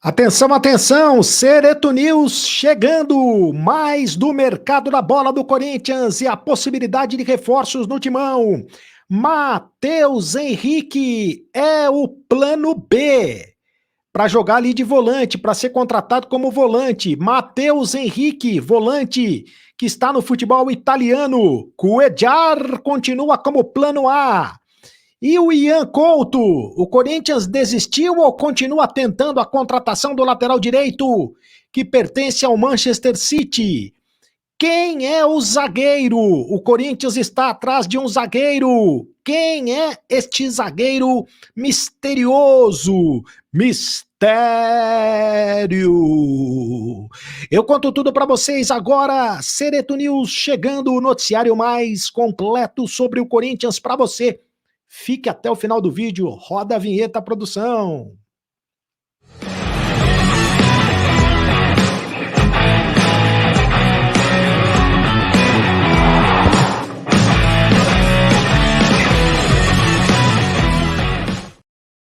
Atenção, atenção, Cereto News chegando, mais do mercado da bola do Corinthians e a possibilidade de reforços no timão. Matheus Henrique é o plano B para jogar ali de volante, para ser contratado como volante. Matheus Henrique, volante que está no futebol italiano. Cuéllar continua como plano A. E o Ian Couto, o Corinthians desistiu ou continua tentando a contratação do lateral direito, que pertence ao Manchester City? Quem é o zagueiro? O Corinthians está atrás de um zagueiro. Quem é este zagueiro misterioso? Mistério. Eu conto tudo para vocês agora. Cereto News chegando, o noticiário mais completo sobre o Corinthians para você. Fique até o final do vídeo, roda a vinheta, produção.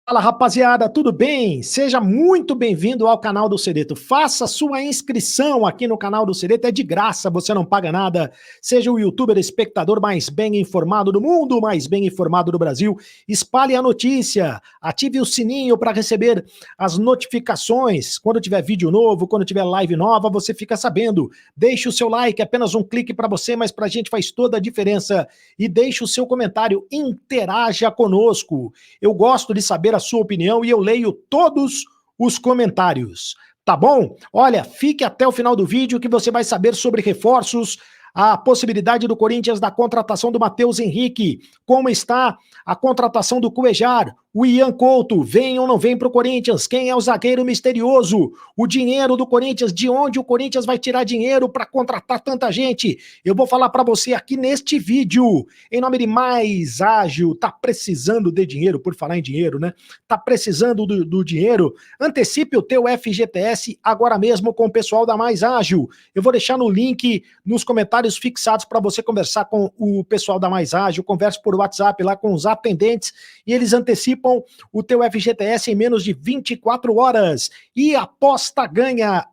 Fala, rapaziada, tudo bem? Seja muito bem-vindo ao canal do Cereto. Faça sua inscrição aqui no canal do Cereto, é de graça, você não paga nada. Seja o youtuber espectador mais bem informado do mundo, mais bem informado do Brasil. Espalhe a notícia, ative o sininho para receber as notificações. Quando tiver vídeo novo, quando tiver live nova, você fica sabendo. Deixe o seu like, apenas um clique para você, mas para a gente faz toda a diferença. E deixe o seu comentário, interaja conosco. Eu gosto de saber a sua opinião e eu leio todos os comentários, tá bom? Olha, fique até o final do vídeo que você vai saber sobre reforços, a possibilidade do Corinthians da contratação do Matheus Henrique, como está a contratação do Cuéllar, o Ian Couto, vem ou não vem para o Corinthians, quem é o zagueiro misterioso, o dinheiro do Corinthians, de onde o Corinthians vai tirar dinheiro para contratar tanta gente, eu vou falar para você aqui neste vídeo, em nome de Mais Ágil, tá precisando de dinheiro, por falar em dinheiro, né? Tá precisando do dinheiro, antecipe o teu FGTS agora mesmo com o pessoal da Mais Ágil, eu vou deixar no link nos comentários fixados para você conversar com o pessoal da Mais Ágil, converse por WhatsApp lá com os atendentes e eles antecipam o teu FGTS em menos de 24 horas. E Aposta Ganha,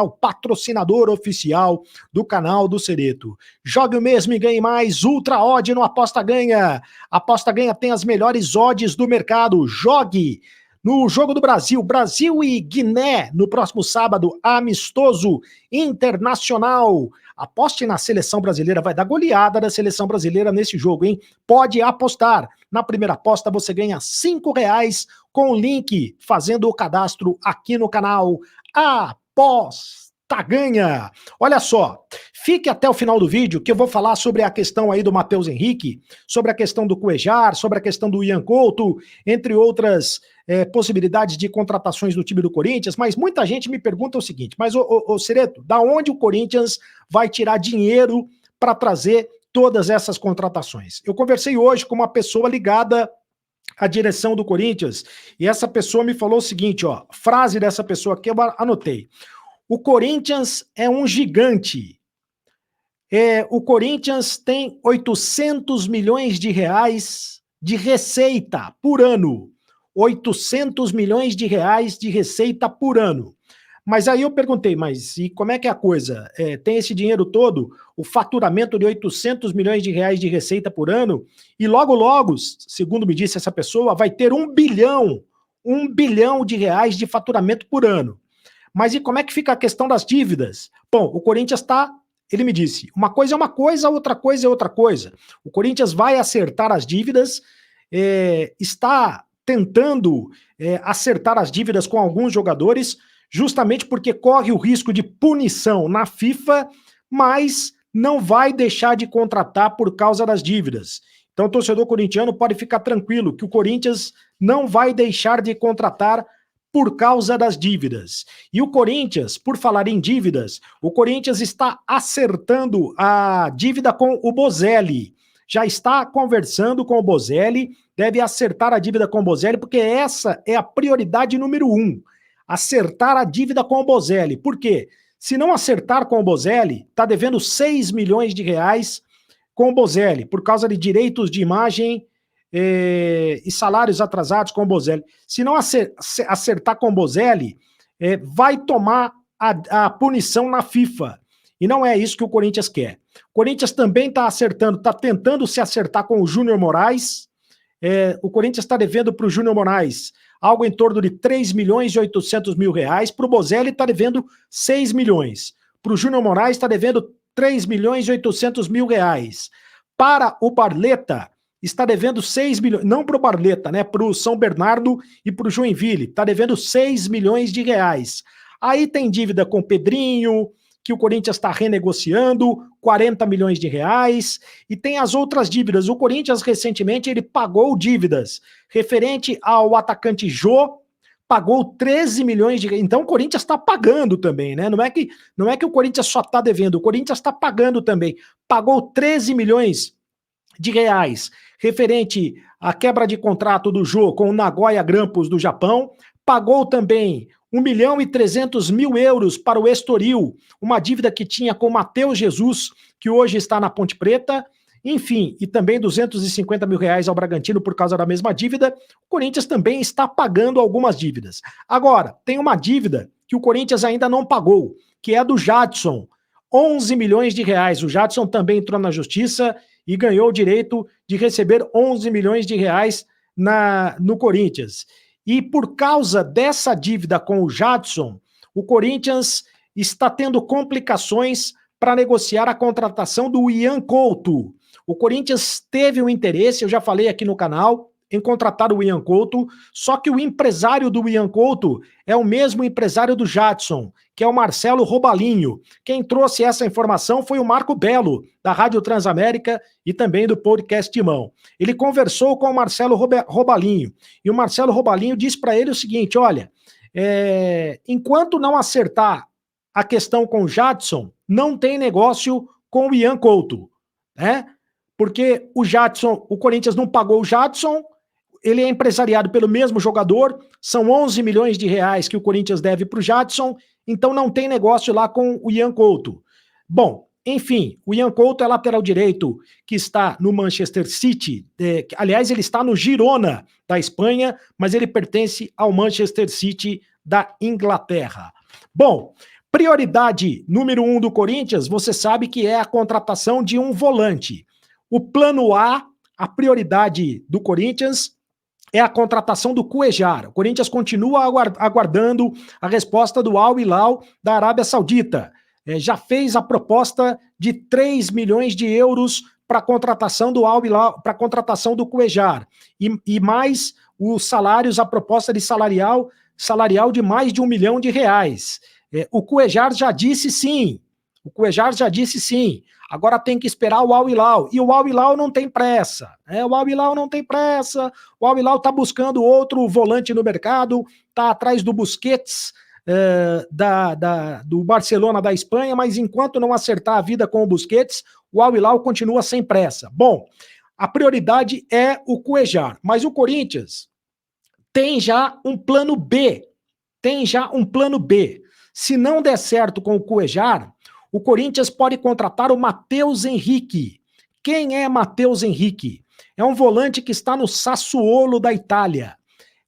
o patrocinador oficial do canal do Cereto. Jogue o mesmo e ganhe mais, Ultra Odd no Aposta Ganha. Aposta Ganha tem as melhores odds do mercado. Jogue! No Jogo do Brasil, Brasil e Guiné, no próximo sábado, amistoso internacional. Aposte na seleção brasileira, vai dar goleada da seleção brasileira nesse jogo, hein? Pode apostar. Na primeira aposta você ganha R$5 com o link fazendo o cadastro aqui no canal. Aposta Ganha. Olha só, fique até o final do vídeo que eu vou falar sobre a questão aí do Matheus Henrique, sobre a questão do Cuéllar, sobre a questão do Ian Couto, entre outras possibilidades de contratações do time do Corinthians, mas muita gente me pergunta o seguinte, mas ô Cereto, da onde o Corinthians vai tirar dinheiro para trazer todas essas contratações? Eu conversei hoje com uma pessoa ligada à direção do Corinthians, e essa pessoa me falou o seguinte, ó, frase dessa pessoa aqui eu anotei: o Corinthians é um gigante. O Corinthians tem 800 milhões de reais de receita por ano. 800 milhões de reais de receita por ano. Mas aí eu perguntei, mas e como é que é a coisa? Tem esse dinheiro todo, o faturamento de 800 milhões de reais de receita por ano, e logo, logo, segundo me disse essa pessoa, vai ter 1 bilhão de reais de faturamento por ano. Mas e como é que fica a questão das dívidas? Bom, o Corinthians está, ele me disse, uma coisa é uma coisa, outra coisa é outra coisa. O Corinthians vai acertar as dívidas, está tentando acertar as dívidas com alguns jogadores, justamente porque corre o risco de punição na FIFA, mas não vai deixar de contratar por causa das dívidas. Então o torcedor corintiano pode ficar tranquilo que o Corinthians não vai deixar de contratar por causa das dívidas. E o Corinthians, por falar em dívidas, o Corinthians está acertando a dívida com o Bozelli. Já está conversando com o Bozelli, deve acertar a dívida com o Bozelli, porque essa é a prioridade número 1. Acertar a dívida com o Bozelli. Por quê? Se não acertar com o Bozelli, está devendo 6 milhões de reais com o Bozelli, por causa de direitos de imagem e salários atrasados com o Bozelli. Se não acertar com o Bozelli, vai tomar a punição na FIFA. E não é isso que o Corinthians quer. O Corinthians também está tentando se acertar com o Júnior Moraes. O Corinthians está devendo para o Júnior Moraes algo em torno de 3 milhões e 800 mil reais. Para o Bozelli está devendo 6 milhões. Para o Júnior Moraes está devendo 3 milhões e 800 mil reais. Para o Barleta, está devendo 6 milhões, não para o Barleta, né? Para o São Bernardo e para o Joinville, está devendo 6 milhões de reais. Aí tem dívida com o Pedrinho, que o Corinthians está renegociando, 40 milhões de reais, e tem as outras dívidas. O Corinthians, recentemente, ele pagou dívidas referente ao atacante Jô, pagou 13 milhões de reais. Então o Corinthians está pagando também, né? Não é que o Corinthians só está devendo, o Corinthians está pagando também. Pagou 13 milhões de reais referente à quebra de contrato do Jô com o Nagoya Grampus do Japão, pagou também 1 milhão e 300 mil euros para o Estoril, uma dívida que tinha com o Matheus Jesus, que hoje está na Ponte Preta, enfim, e também 250 mil reais ao Bragantino por causa da mesma dívida. O Corinthians também está pagando algumas dívidas. Agora, tem uma dívida que o Corinthians ainda não pagou, que é do Jadson, 11 milhões de reais. O Jadson também entrou na justiça e ganhou o direito de receber 11 milhões de reais no Corinthians. E por causa dessa dívida com o Jadson, o Corinthians está tendo complicações para negociar a contratação do Ian Couto. O Corinthians teve um interesse, eu já falei aqui no canal, em contratar o Ian Couto, só que o empresário do Ian Couto é o mesmo empresário do Jadson, que é o Marcelo Robalinho. Quem trouxe essa informação foi o Marco Belo, da Rádio Transamérica e também do podcast Timão. Ele conversou com o Marcelo Robalinho, e o Marcelo Robalinho disse para ele o seguinte, olha, enquanto não acertar a questão com o Jadson, não tem negócio com o Ian Couto, né? Porque o Jadson, o Corinthians não pagou o Jadson, ele é empresariado pelo mesmo jogador, são 11 milhões de reais que o Corinthians deve para o Jadson, então não tem negócio lá com o Ian Couto. Bom, enfim, o Ian Couto é lateral direito que está no Manchester City, aliás, ele está no Girona da Espanha, mas ele pertence ao Manchester City da Inglaterra. Bom, prioridade número 1 do Corinthians, você sabe que é a contratação de um volante. O plano A, a prioridade do Corinthians é a contratação do Cuejar. O Corinthians continua aguardando a resposta do Al Hilal da Arábia Saudita. Já fez a proposta de 3 milhões de euros para a contratação do Al Hilal, para a contratação do Cuejar. E mais os salários, a proposta de salarial de mais de 1 milhão de reais. O Cuejar já disse sim. O Cuejar já disse sim. Agora tem que esperar o Al Hilal. E o Al Hilal não tem pressa. O Al Hilal não tem pressa. O Al Hilal está buscando outro volante no mercado, está atrás do Busquets, do Barcelona da Espanha, mas enquanto não acertar a vida com o Busquets, o Al Hilal continua sem pressa. Bom, a prioridade é o Cuejar. Mas o Corinthians tem já um plano B. Se não der certo com o Cuejar, o Corinthians pode contratar o Matheus Henrique. Quem é Matheus Henrique? É um volante que está no Sassuolo da Itália.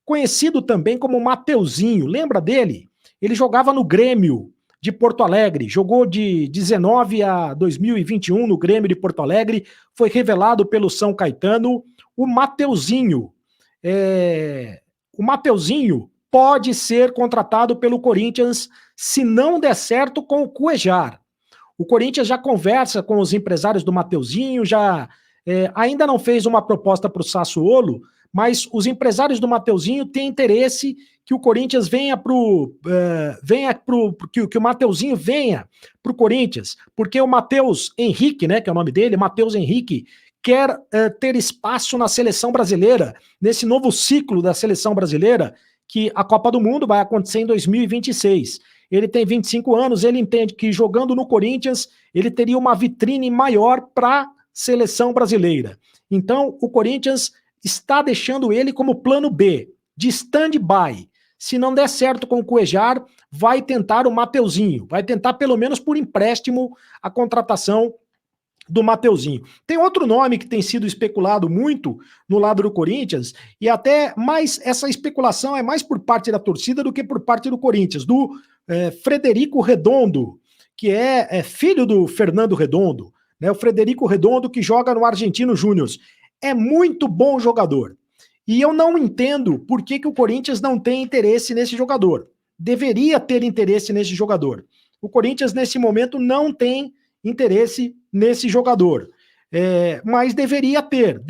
Conhecido também como Mateuzinho. Lembra dele? Ele jogava no Grêmio de Porto Alegre. Jogou de 19 a 2021 no Grêmio de Porto Alegre. Foi revelado pelo São Caetano. O Mateuzinho. O Mateuzinho pode ser contratado pelo Corinthians se não der certo com o Cuejar. O Corinthians já conversa com os empresários do Mateuzinho, ainda não fez uma proposta para o Sassuolo, mas os empresários do Mateuzinho têm interesse que o Corinthians que o Mateuzinho venha para o Corinthians, porque o Matheus Henrique, né, que é o nome dele, Matheus Henrique, quer ter espaço na seleção brasileira, nesse novo ciclo da seleção brasileira, que a Copa do Mundo vai acontecer em 2026. Ele tem 25 anos, ele entende que jogando no Corinthians, ele teria uma vitrine maior para a seleção brasileira. Então, o Corinthians está deixando ele como plano B, de stand-by. Se não der certo com o Cuejar, vai tentar o Mateuzinho, vai tentar pelo menos por empréstimo a contratação do Mateuzinho. Tem outro nome que tem sido especulado muito no lado do Corinthians, e até mais essa especulação é mais por parte da torcida do que por parte do Corinthians, do Frederico Redondo, que é filho do Fernando Redondo, né? O Frederico Redondo, que joga no Argentino Júnior. É muito bom jogador. E eu não entendo por que o Corinthians não tem interesse nesse jogador. Deveria ter interesse nesse jogador. O Corinthians, nesse momento, não tem interesse nesse jogador. Mas deveria ter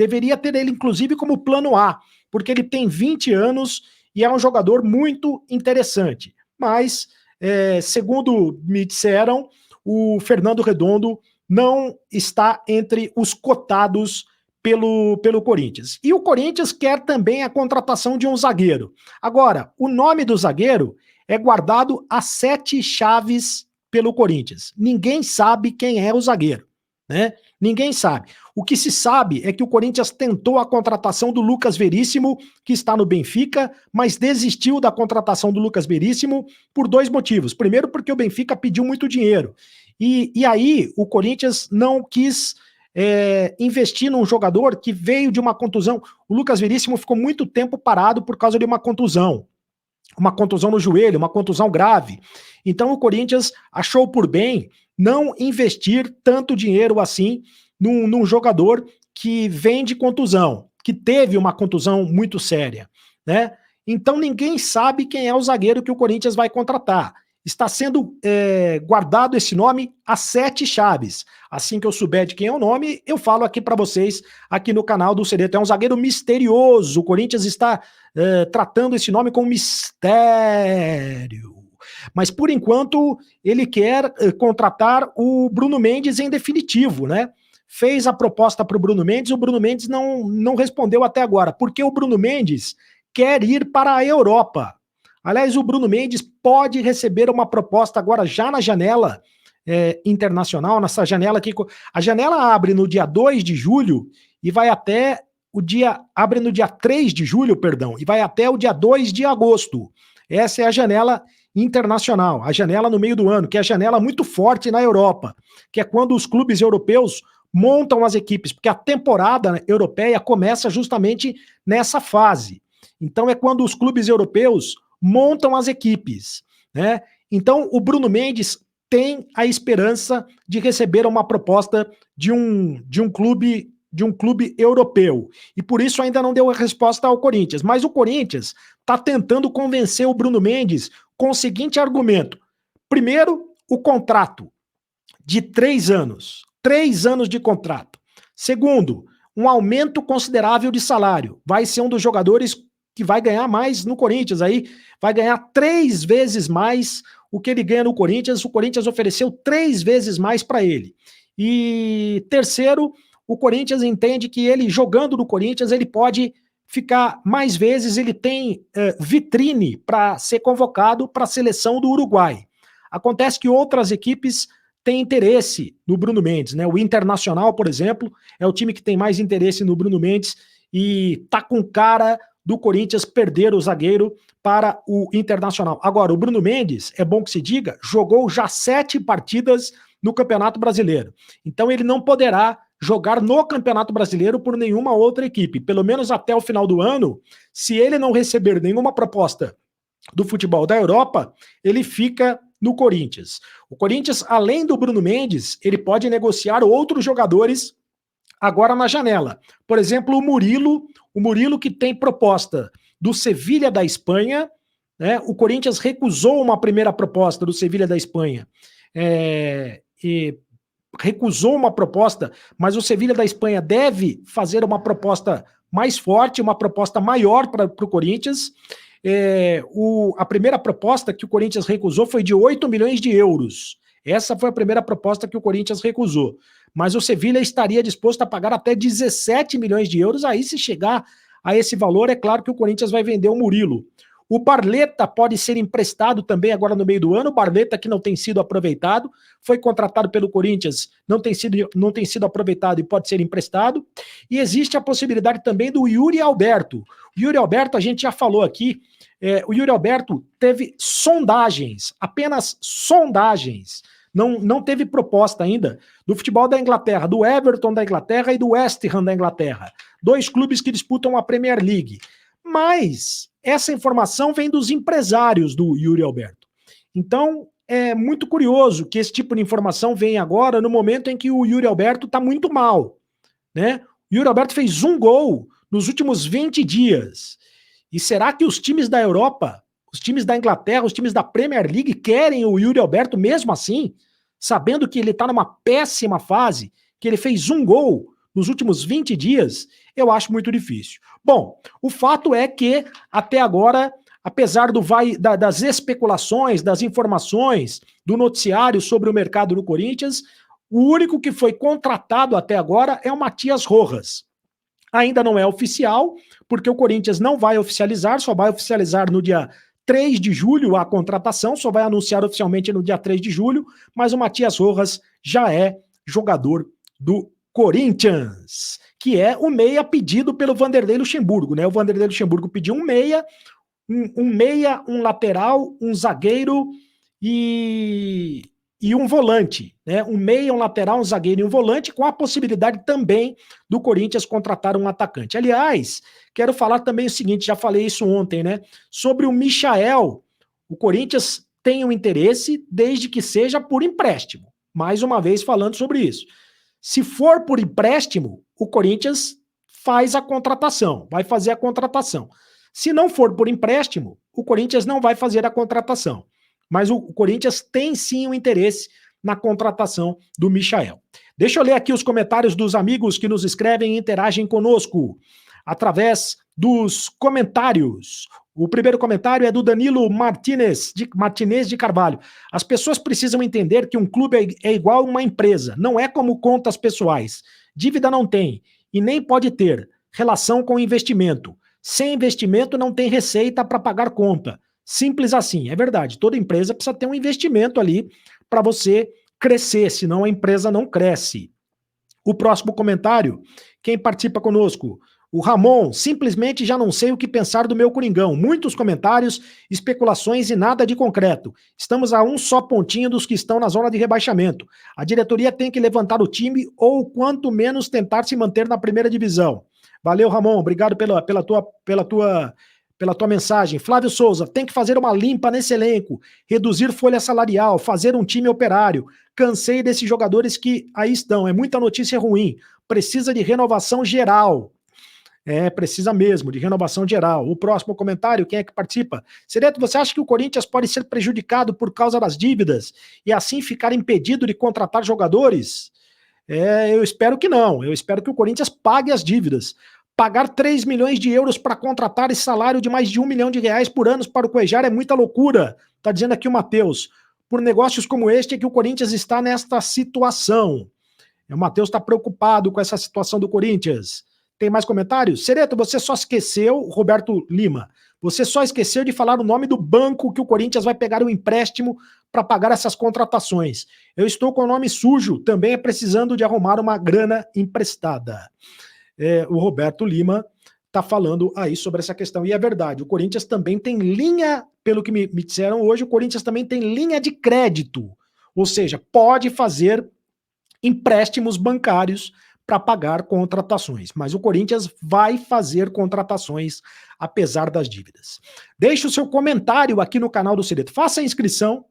ele, inclusive, como plano A, porque ele tem 20 anos e é um jogador muito interessante. Mas, segundo me disseram, o Fernando Redondo não está entre os cotados pelo Corinthians. E o Corinthians quer também a contratação de um zagueiro. Agora, o nome do zagueiro é guardado a 7 chaves pelo Corinthians. Ninguém sabe quem é o zagueiro, né? Ninguém sabe. O que se sabe é que o Corinthians tentou a contratação do Lucas Veríssimo, que está no Benfica, mas desistiu da contratação do Lucas Veríssimo por 2 motivos. Primeiro, porque o Benfica pediu muito dinheiro. E aí o Corinthians não quis investir num jogador que veio de uma contusão. O Lucas Veríssimo ficou muito tempo parado por causa de uma contusão no joelho, uma contusão grave. Então o Corinthians achou por bem não investir tanto dinheiro assim num jogador que vem de contusão, que teve uma contusão muito séria, né? Então ninguém sabe quem é o zagueiro que o Corinthians vai contratar. Está sendo guardado esse nome a 7 chaves. Assim que eu souber de quem é o nome, eu falo aqui para vocês, aqui no canal do Cereto. É um zagueiro misterioso. O Corinthians está tratando esse nome como mistério. Mas, por enquanto, ele quer contratar o Bruno Mendes em definitivo, né? Fez a proposta para o Bruno Mendes não respondeu até agora. Porque o Bruno Mendes quer ir para a Europa. Aliás, o Bruno Mendes pode receber uma proposta agora já na janela internacional, nessa janela aqui. A janela abre no dia 2 de julho e vai até abre no dia 3 de julho, perdão, e vai até o dia 2 de agosto. Essa é a janela internacional, a janela no meio do ano, que é a janela muito forte na Europa, que é quando os clubes europeus montam as equipes, porque a temporada europeia começa justamente nessa fase. Então é quando os clubes europeus montam as equipes, né? Então o Bruno Mendes tem a esperança de receber uma proposta de um clube europeu, e por isso ainda não deu a resposta ao Corinthians, mas o Corinthians está tentando convencer o Bruno Mendes com o seguinte argumento: primeiro, o contrato de 3 anos, 3 anos de contrato. Segundo, um aumento considerável de salário, vai ser um dos jogadores que vai ganhar mais no Corinthians, aí vai ganhar 3 vezes mais o que ele ganha no Corinthians. O Corinthians ofereceu 3 vezes mais para ele. E terceiro, o Corinthians entende que ele, jogando no Corinthians, ele pode ficar mais vezes, ele tem vitrine para ser convocado para a seleção do Uruguai. Acontece que outras equipes têm interesse no Bruno Mendes, né? O Internacional, por exemplo, é o time que tem mais interesse no Bruno Mendes e tá com cara do Corinthians perder o zagueiro para o Internacional. Agora, o Bruno Mendes, é bom que se diga, jogou já 7 partidas no Campeonato Brasileiro. Então ele não poderá jogar no Campeonato Brasileiro por nenhuma outra equipe. Pelo menos até o final do ano, se ele não receber nenhuma proposta do futebol da Europa, ele fica no Corinthians. O Corinthians, além do Bruno Mendes, ele pode negociar outros jogadores agora na janela. Por exemplo, o Murilo que tem proposta do Sevilha da Espanha, né? O Corinthians recusou uma primeira proposta do Sevilha da Espanha, recusou uma proposta, mas o Sevilha da Espanha deve fazer uma proposta mais forte, uma proposta maior para o Corinthians. A primeira proposta que o Corinthians recusou foi de 8 milhões de euros. Essa foi a primeira proposta que o Corinthians recusou. Mas o Sevilha estaria disposto a pagar até 17 milhões de euros. Aí, se chegar a esse valor, é claro que o Corinthians vai vender o Murilo. O Barleta pode ser emprestado também agora no meio do ano. O Barleta, que não tem sido aproveitado, foi contratado pelo Corinthians, não tem sido aproveitado e pode ser emprestado. E existe a possibilidade também do Yuri Alberto. O Yuri Alberto, a gente já falou aqui, o Yuri Alberto teve sondagens, apenas sondagens, Não teve proposta ainda do futebol da Inglaterra, do Everton da Inglaterra e do West Ham da Inglaterra. 2 clubes que disputam a Premier League. Mas essa informação vem dos empresários do Yuri Alberto. Então, é muito curioso que esse tipo de informação venha agora no momento em que o Yuri Alberto está muito mal, né? O Yuri Alberto fez 1 gol nos últimos 20 dias. E será que os times da Europa, os times da Inglaterra, os times da Premier League querem o Yuri Alberto mesmo assim? Sabendo que ele está numa péssima fase, que ele fez 1 gol nos últimos 20 dias, eu acho muito difícil. Bom, o fato é que até agora, apesar das especulações, das informações, do noticiário sobre o mercado do Corinthians, o único que foi contratado até agora é o Matias Rojas. Ainda não é oficial, porque o Corinthians não vai oficializar, só vai oficializar no dia 3 de julho a contratação, só vai anunciar oficialmente no dia 3 de julho, mas o Matias Rojas já é jogador do Corinthians, que é o meia pedido pelo Vanderlei Luxemburgo, né? O Vanderlei Luxemburgo pediu um meia, um lateral, um zagueiro e um volante, né? Um meia, um lateral, um zagueiro e um volante, com a possibilidade também do Corinthians contratar um atacante. Aliás, quero falar também o seguinte, já falei isso ontem, né? Sobre o Michael, o Corinthians tem um interesse desde que seja por empréstimo. Mais uma vez falando sobre isso. Se for por empréstimo, o Corinthians faz a contratação, vai fazer a contratação. Se não for por empréstimo, o Corinthians não vai fazer a contratação. Mas o Corinthians tem sim um interesse na contratação do Michael. Deixa eu ler aqui os comentários dos amigos que nos escrevem e interagem conosco através dos comentários. O primeiro comentário é do Danilo Martinez de Carvalho. As pessoas precisam entender que um clube é igual a uma empresa, não é como contas pessoais. Dívida não tem e nem pode ter relação com investimento. Sem investimento não tem receita para pagar conta. Simples assim, é verdade. Toda empresa precisa ter um investimento ali para você crescer, senão a empresa não cresce. O próximo comentário, quem participa conosco? O Ramon, simplesmente já não sei o que pensar do meu Coringão. Muitos comentários, especulações e nada de concreto. Estamos a um só pontinho dos que estão na zona de rebaixamento. A diretoria tem que levantar o time ou, quanto menos, tentar se manter na primeira divisão. Valeu, Ramon. Obrigado pela tua mensagem. Flávio Souza, tem que fazer uma limpa nesse elenco, reduzir folha salarial, fazer um time operário. Cansei desses jogadores que aí estão. É muita notícia ruim. Precisa de renovação geral. Precisa mesmo de renovação geral. O próximo comentário, quem é que participa? Sereto, você acha que o Corinthians pode ser prejudicado por causa das dívidas e assim ficar impedido de contratar jogadores? Eu espero que não. Eu espero que o Corinthians pague as dívidas. Pagar 3 milhões de euros para contratar esse salário de mais de R$1 milhão por ano para o Cuejar é muita loucura. Está dizendo aqui o Matheus. Por negócios como este é que o Corinthians está nesta situação. O Matheus está preocupado com essa situação do Corinthians. Tem mais comentários? Sereto, você só esqueceu, Roberto Lima, você só esqueceu de falar o nome do banco que o Corinthians vai pegar o empréstimo para pagar essas contratações. Eu estou com o nome sujo, também é precisando de arrumar uma grana emprestada. O Roberto Lima está falando aí sobre essa questão. E é verdade, o Corinthians também tem linha, pelo que me disseram hoje, o Corinthians também tem linha de crédito. Ou seja, pode fazer empréstimos bancários para pagar contratações. Mas o Corinthians vai fazer contratações apesar das dívidas. Deixe o seu comentário aqui no canal do Sereto. Faça a inscrição,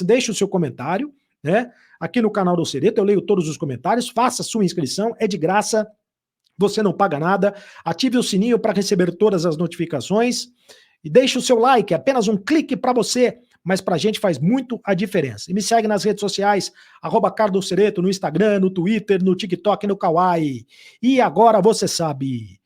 deixe o seu comentário, né? Aqui no canal do Sereto, eu leio todos os comentários, faça a sua inscrição, é de graça, você não paga nada, ative o sininho para receber todas as notificações e deixe o seu like, apenas um clique para você, mas pra gente faz muito a diferença. E me segue nas redes sociais, @CardoSereto, no Instagram, no Twitter, no TikTok, no Kawaii. E agora você sabe.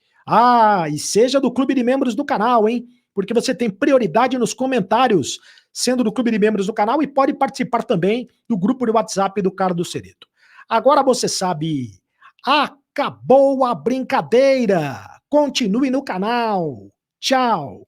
E seja do clube de membros do canal, hein? Porque você tem prioridade nos comentários, sendo do clube de membros do canal e pode participar também do grupo de WhatsApp do Cardo Sereto. Agora você sabe. Acabou a brincadeira. Continue no canal. Tchau.